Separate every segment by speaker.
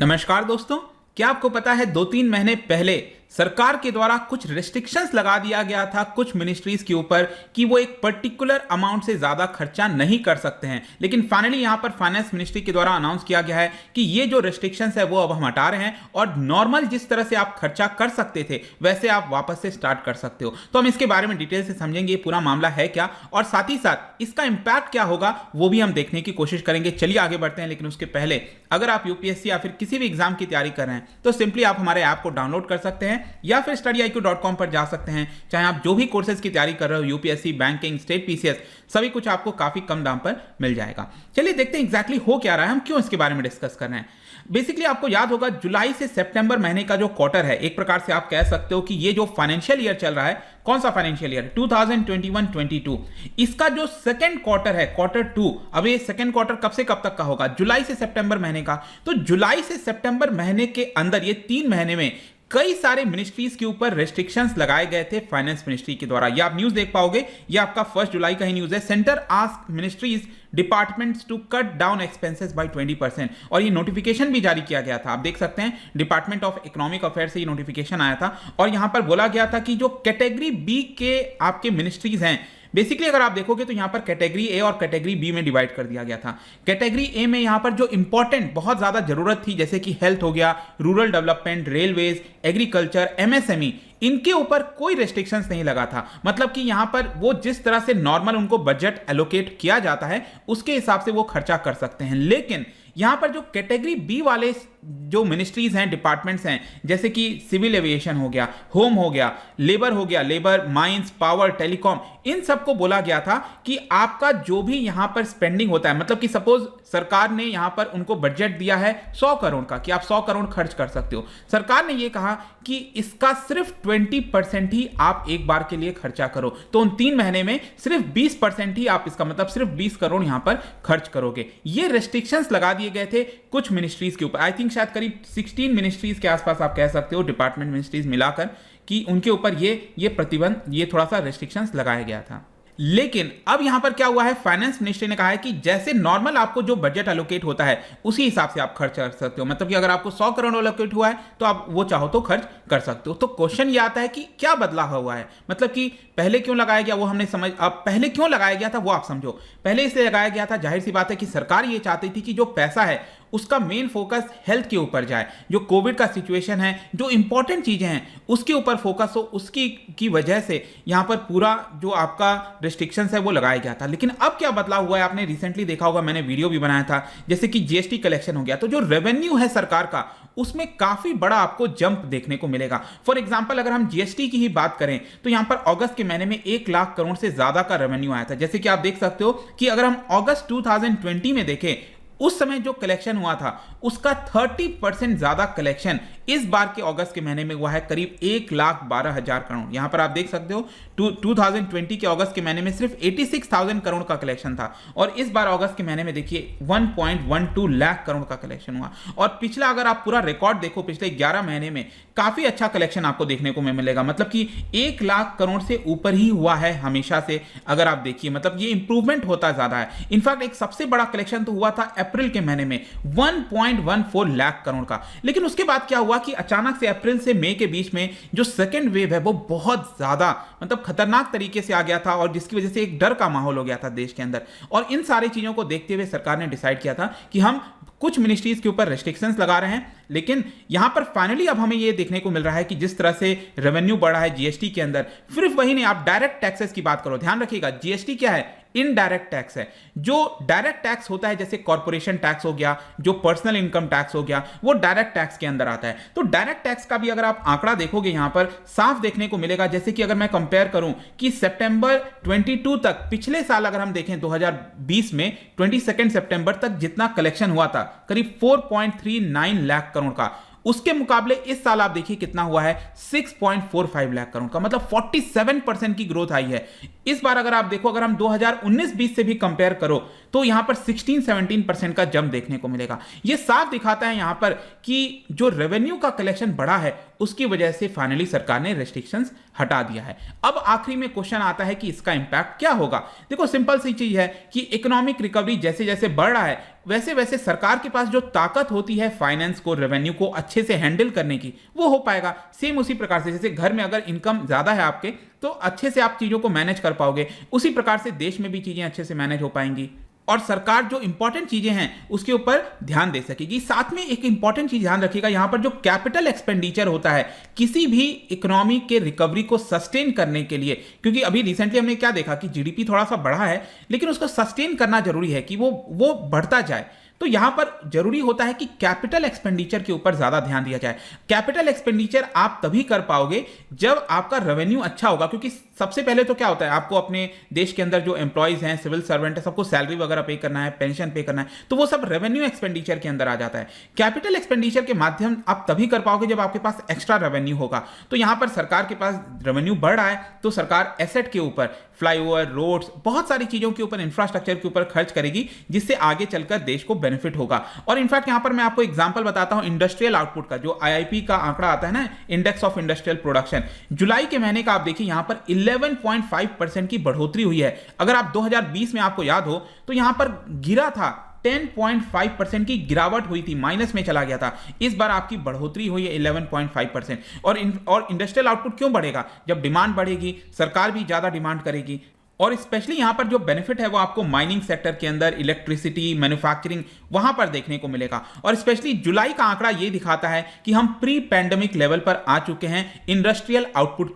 Speaker 1: नमस्कार दोस्तों, क्या आपको पता है 2-3 महीने पहले सरकार के द्वारा कुछ रिस्ट्रिक्शंस लगा दिया गया था कुछ मिनिस्ट्रीज के ऊपर कि वो एक पर्टिकुलर अमाउंट से ज्यादा खर्चा नहीं कर सकते हैं। लेकिन फाइनली यहां पर फाइनेंस मिनिस्ट्री के द्वारा अनाउंस किया गया है कि ये जो रिस्ट्रिक्शंस है वो अब हम हटा रहे हैं और नॉर्मल जिस तरह से आप खर्चा कर सकते थे वैसे आप वापस से स्टार्ट कर सकते हो। तो हम इसके बारे में डिटेल से समझेंगे ये पूरा मामला है क्या और साथ ही साथ इसका इंपैक्ट क्या होगा वो भी हम देखने की कोशिश करेंगे। चलिए आगे बढ़ते हैं, लेकिन उसके पहले अगर आप यूपीएससी या फिर किसी भी एग्जाम की तैयारी कर रहे हैं तो सिंपली आप हमारे ऐप को डाउनलोड कर सकते हैं या फिर study.iq.com पर जा सकते हैं। चाहे आप जो भी कोर्सेज की तैयारी कर रहे हो, यूपीएससी, बैंकिंग, स्टेट पीसीएस, सभी कुछ आपको काफी कम दाम पर मिल जाएगा। चलिए देखते हैं एग्जैक्टली हो क्या रहा है, हम क्यों इसके बारे में डिस्कस कर रहे हैं। बेसिकली आपको याद होगा जुलाई से सितंबर महीने का जो क्वार्टर है, एक प्रकार से आप कह सकते हो कि ये जो फाइनेंशियल ईयर चल रहा है, कौन सा फाइनेंशियल ईयर 2021-22, इसका जो सेकंड क्वार्टर है, क्वार्टर 2, अब ये सेकंड क्वार्टर कब से कब तक का होगा, जुलाई से सितंबर महीने का। तो जुलाई से सितंबर महीने के अंदर ये 3 महीने में कई सारे मिनिस्ट्रीज के ऊपर रेस्ट्रिक्शंस लगाए गए थे फाइनेंस मिनिस्ट्री के द्वारा। ये आप न्यूज देख पाओगे, ये आपका 1 जुलाई का ही न्यूज है। Centre ask ministries departments to cut down expenses by 20%, और ये नोटिफिकेशन भी जारी किया गया था। आप देख सकते हैं डिपार्टमेंट ऑफ इकोनॉमिक अफेयर्स से ये नोटिफिकेशन आया था और यहां पर बोला गया था कि जो कैटेगरी बी के आपके मिनिस्ट्रीज हैं, बेसिकली अगर आप देखोगे तो यहां पर कैटेगरी ए और कैटेगरी बी में डिवाइड कर दिया गया था। कैटेगरी ए में यहां पर जो इंपॉर्टेंट बहुत ज्यादा जरूरत थी, जैसे कि हेल्थ हो गया, rural development, railways, agriculture, MSME, इनके ऊपर कोई रेस्ट्रिक्शंस नहीं लगा था। मतलब कि यहां पर वो जिस तरह से नॉर्मल उनको बजट एलोकेट किया जाता है उसके हिसाब से वो खर्चा कर सकते हैं। लेकिन यहां पर जो कैटेगरी बी वाले जो मिनिस्ट्रीज हैं, डिपार्टमेंट्स हैं, जैसे कि सिविल एविएशन हो गया, होम हो गया, लेबर, माइंस, पावर, टेलीकॉम, इन सबको बोला गया था कि आपका जो भी यहां पर स्पेंडिंग होता है, मतलब कि सपोज सरकार ने यहां पर उनको बजट दिया है 100 करोड़ का कि आप 100 करोड़ खर्च कर सकते हो। सरकार ने यह कहा कि इसका सिर्फ 20% ही आप एक बार के लिए खर्चा करो। तो उन 3 महीने में सिर्फ 20% ही आप, इसका मतलब सिर्फ 20 करोड़ यहां पर खर्च करोगे। ये रेस्ट्रिक्शंस लगा दिए गए थे कुछ मिनिस्ट्रीज के ऊपर। आई थिंक शायद करीब 16 मिनिस्ट्रीज के आसपास आप कह सकते हो, डिपार्टमेंट मिनिस्ट्रीज मिलाकर, कि उनके ऊपर ये प्रतिबंध, ये थोड़ा सा रेस्ट्रिक्शंस लगाया गया था। लेकिन अब यहां पर क्या हुआ है, फाइनेंस मिनिस्ट्री ने कहा है कि जैसे नॉर्मल आपको जो बजट एलोकेट होता है उसी हिसाब से आप खर्च कर सकते हो। मतलब कि अगर आपको 100 करोड़ एलोकेट हुआ है तो आप वो चाहो तो खर्च कर सकते हो। तो क्वेश्चन ये आता है कि क्या बदला हुआ है, मतलब कि पहले क्यों लगाया गया वो हमने समझ, अब पहले क्यों लगाया गया था वो आप समझो। पहले इसलिए लगाया गया था, जाहिर सी बात है कि सरकार ये चाहती थी कि जो पैसा है उसका मेन फोकस हेल्थ के ऊपर जाए, जो कोविड का सिचुएशन है, जो इंपॉर्टेंट चीजें हैं उसके ऊपर फोकस हो, उसकी की वजह से यहां पर पूरा जो आपका रिस्ट्रिक्शंस है वो लगाया गया था। लेकिन अब क्या बदलाव हुआ है, आपने रिसेंटली देखा होगा, मैंने वीडियो भी बनाया था, जैसे कि जीएसटी कलेक्शन हो गया, तो जो रेवेन्यू है सरकार का उसमें काफी बड़ा आपको जंप देखने को मिलेगा। फॉर एग्जांपल अगर हम जीएसटी की ही बात करें तो यहां पर अगस्त के महीने में 1 लाख करोड़ से ज्यादा का रेवेन्यू आया था। जैसे कि आप देख सकते हो कि अगर हम अगस्त 2020 में देखें, उस समय जो कलेक्शन हुआ था उसका 30% ज्यादा कलेक्शन इस बार के अगस्त के महीने में हुआ है, करीब 1,12,000 करोड़। यहां पर आप देख सकते हो 2020 के अगस्त के महीने में सिर्फ 86,000 करोड़ का कलेक्शन था और इस बार अगस्त के महीने में देखिए 1.12 लाख करोड़ का कलेक्शन हुआ। और पिछला अगर आप पूरा रिकॉर्ड देखो, पिछले 11 महीने में काफी अच्छा कलेक्शन आपको देखने को मिलेगा। मतलब कि 1 लाख करोड़ से ऊपर ही हुआ है हमेशा से, अगर आप देखिए, मतलब ये इंप्रूवमेंट होता ज्यादा है। इनफैक्ट एक सबसे बड़ा कलेक्शन तो हुआ था अप्रैल के महीने में 1.14 लाख करोड़ का। लेकिन उसके बाद क्या हुआ कि अचानक से अप्रैल से मई के बीच में जो सेकेंड वेव है वो बहुत ज्यादा, मतलब खतरनाक तरीके से आ गया था और जिसकी वजह से एक डर का माहौल हो गया था देश के अंदर। और इन सारी चीजों को देखते हुए सरकार ने डिसाइड किया था कि हम कुछ मिनिस्ट्रीज के ऊपर रेस्ट्रिक्शंस लगा रहे हैं। लेकिन यहां पर फाइनली अब हमें यह देखने को मिल रहा है कि जिस तरह से रेवेन्यू बढ़ा है जीएसटी के अंदर, सिर्फ वही नहीं, आप डायरेक्ट टैक्सेस की बात करो, ध्यान रखिएगा जीएसटी क्या है, इनडायरेक्ट टैक्स है। जो डायरेक्ट टैक्स होता है जैसे कॉर्पोरेशन टैक्स हो गया, जो पर्सनल इनकम टैक्स हो गया, वो डायरेक्ट टैक्स के अंदर आता है। तो डायरेक्ट टैक्स का भी अगर आप आंकड़ा देखोगे यहां पर साफ देखने को मिलेगा। जैसे कि अगर मैं कंपेयर करूं कि सितंबर 22 तक, पिछले साल अगर हम देखें 2020 में 22 सितंबर तक जितना कलेक्शन हुआ था करीब 4.39 लाख करोड़ का, उसके मुकाबले इस साल आप देखिए कितना हुआ है, 6.45 लाख करोड़ का, मतलब 47% की ग्रोथ आई है। इस बार अगर आप देखो, अगर हम 2019-20 से भी कंपेयर करो तो यहां पर 16-17% का जंप देखने को मिलेगा। यह साफ दिखाता है यहां पर कि जो रेवेन्यू का कलेक्शन बढ़ा है उसकी वजह से फाइनली सरकार ने रेस्ट्रिक्शंस हटा दिया है। अब आखिरी में क्वेश्चन आता है कि इसका इंपैक्ट क्या होगा। देखो सिंपल सी चीज है कि इकोनॉमिक रिकवरी जैसे जैसे बढ़ रहा है वैसे वैसे सरकार के पास जो ताकत होती है फाइनेंस को, रेवेन्यू को अच्छे से हैंडल करने की, वो हो पाएगा। सेम उसी प्रकार से जैसे घर में अगर इनकम ज्यादा है आपके तो अच्छे से आप चीजों को मैनेज कर पाओगे, उसी प्रकार से देश में भी चीजें अच्छे से मैनेज हो पाएंगी और सरकार जो इंपॉर्टेंट चीजें हैं उसके ऊपर ध्यान दे सकेगी। साथ में एक इंपॉर्टेंट चीज ध्यान रखिएगा, यहां पर जो कैपिटल एक्सपेंडिचर होता है किसी भी इकोनॉमी के रिकवरी को सस्टेन करने के लिए, क्योंकि अभी रिसेंटली हमने क्या देखा कि जीडीपी थोड़ा सा बढ़ा है लेकिन उसको सस्टेन करना जरूरी है कि वो बढ़ता जाए। तो यहां पर जरूरी होता है कि कैपिटल एक्सपेंडिचर के ऊपर ज्यादा ध्यान दिया जाए। कैपिटल एक्सपेंडिचर आप तभी कर पाओगे जब आपका रेवेन्यू अच्छा होगा, क्योंकि सबसे पहले तो क्या होता है, आपको अपने देश के अंदर जो एम्प्लॉयज हैं, सिविल सर्वेंट है, सबको सैलरी वगैरह पे करना है, पेंशन पे करना है, तो वो सब रेवेन्यू एक्सपेंडिचर के अंदर आ जाता है। कैपिटल एक्सपेंडिचर के माध्यम आप तभी कर पाओगे जब आपके पास एक्स्ट्रा रेवेन्यू होगा। तो यहां पर सरकार के पास रेवेन्यू बढ़ रहा है तो सरकार एसेट के ऊपर, फ्लाईओवर, रोड्स, बहुत सारी चीजों के ऊपर, इंफ्रास्ट्रक्चर के ऊपर खर्च करेगी जिससे आगे चलकर देश को बेनिफिट होगा। और इनफैक्ट यहां पर मैं आपको एग्जांपल बताता हूं इंडस्ट्रियल आउटपुट का, जो आईआईपी का आंकड़ा आता है ना, इंडेक्स ऑफ इंडस्ट्रियल प्रोडक्शन, जुलाई के महीने का आप देखिए यहां पर 11.5% की बढ़ोतरी हुई है। अगर आप 2020 में आपको याद हो तो यहां पर गिरा था, 10.5% की गिरावट हुई थी, माइनस में चला गया था। इस बार आपकी बढ़ोतरी हुई है 11.5%। और इंडस्ट्रियल आउटपुट क्यों बढ़ेगा? जब डिमांड बढ़ेगी, सरकार भी ज्यादा डिमांड करेगी। और स्पेशली यहां पर जो बेनिफिट है वो आपको माइनिंग सेक्टर के अंदर, इलेक्ट्रिसिटी, मैन्युफैक्चरिंग, वहां पर देखने को मिलेगा। और स्पेशली जुलाई का आंकड़ा ये दिखाता है कि हम प्री पैंडेमिक लेवल पर आ चुके हैं इंडस्ट्रियल आउटपुट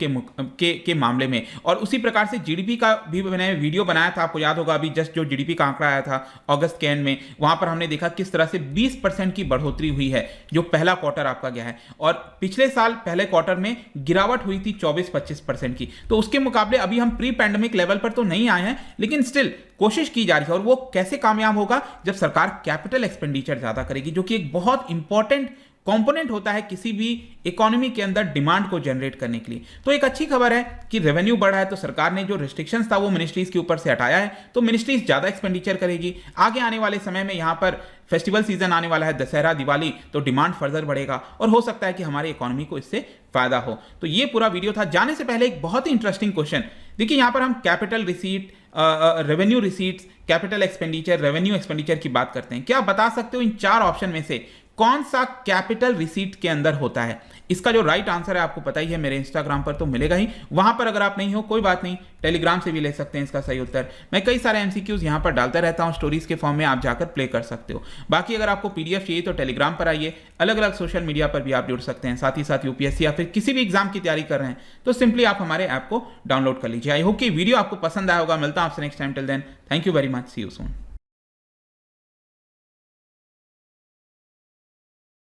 Speaker 1: के मामले में। और उसी प्रकार से जीडीपी का भी मैंने वीडियो बनाया था, आपको याद होगा, अभी जस्ट जो जीडीपी का आंकड़ा आया था अगस्त के एंड में, वहां पर हमने देखा किस तरह से 20% की बढ़ोतरी हुई है जो पहला क्वार्टर आपका गया है। और पिछले साल पहले क्वार्टर में गिरावट हुई थी 24-25% की। तो उसके मुकाबले अभी हम प्री पैंडेमिक लेवल पर तो नहीं आए हैं, लेकिन स्टिल कोशिश की जा रही है। और वो कैसे कामयाब होगा? जब सरकार कैपिटल एक्सपेंडिचर ज्यादा करेगी, जो कि एक बहुत इंपॉर्टेंट कंपोनेंट होता है किसी भी इकोनॉमी के अंदर डिमांड को जनरेट करने के लिए। तो एक अच्छी खबर है कि रेवेन्यू बढ़ा है, तो सरकार ने जो रिस्ट्रिक्शंस था वो मिनिस्ट्रीज के ऊपर से हटाया है, तो मिनिस्ट्रीज ज्यादा एक्सपेंडिचर करेगी। आगे आने वाले समय में यहां पर फेस्टिवल सीजन आने वाला है, दशहरा, दिवाली, तो डिमांड फर्दर बढ़ेगा और हो सकता है कि हमारी इकोनॉमी को इससे फायदा हो। तो ये पूरा वीडियो था। जाने से पहले एक बहुत ही इंटरेस्टिंग क्वेश्चन देखिए, यहां पर हम capital receipt, revenue receipts, capital expenditure, revenue expenditure की बात करते हैं। क्या आप बता सकते हो इन चार ऑप्शन में से कौन सा कैपिटल रिसीट के अंदर होता है? इसका जो राइट आंसर है आपको पता ही है, मेरे इंस्टाग्राम पर तो मिलेगा ही। वहां पर अगर आप नहीं हो कोई बात नहीं, टेलीग्राम से भी ले सकते हैं इसका सही उत्तर। मैं कई सारे एमसीक्यूज यहां पर डालता रहता हूं स्टोरीज के फॉर्म में, आप जाकर प्ले कर सकते हो। बाकी अगर आपको पीडीएफ चाहिए तो टेलीग्राम पर आइए, अलग अलग सोशल मीडिया पर भी आप जुड़ सकते हैं। साथ ही साथ यूपीएससी या फिर किसी भी एग्जाम की तैयारी कर रहे हैं तो सिंपली आप हमारे ऐप को डाउनलोड कर लीजिए। आई होप कि वीडियो आपको पसंद आया होगा। मिलता हूं आपसे next time. Till then, thank you very much, see you soon.